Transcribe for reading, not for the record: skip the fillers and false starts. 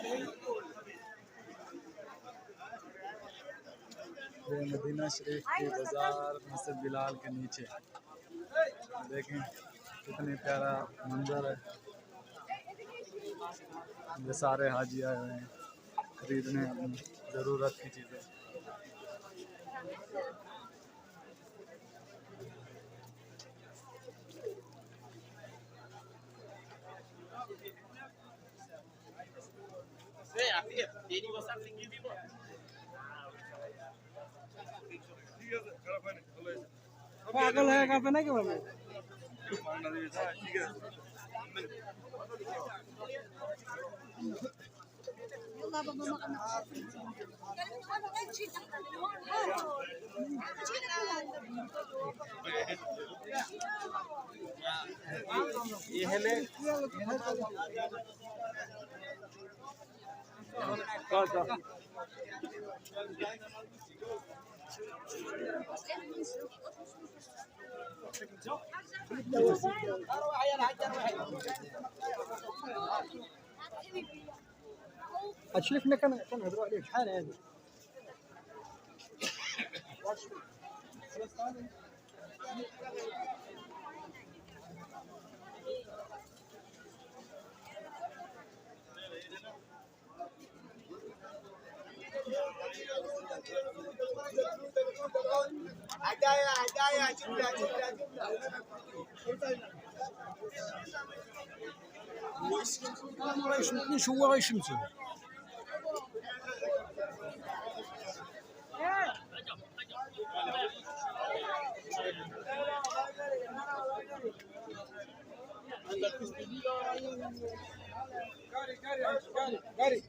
ये मदीना शरीफ की बाजार मस्जिद बिलाल के नीचे देखें कितनी प्यारा मंजर है। ये सारे हाजी आए हुए हैं खरीदने अपनी ज़रूरत की चीज़ें। पागल है कहाँ ना क्या يلا بابا ما أشرفنا كان هدروا عليه شحال هذا هدايا جملة ليش هو غيشمتو Gari.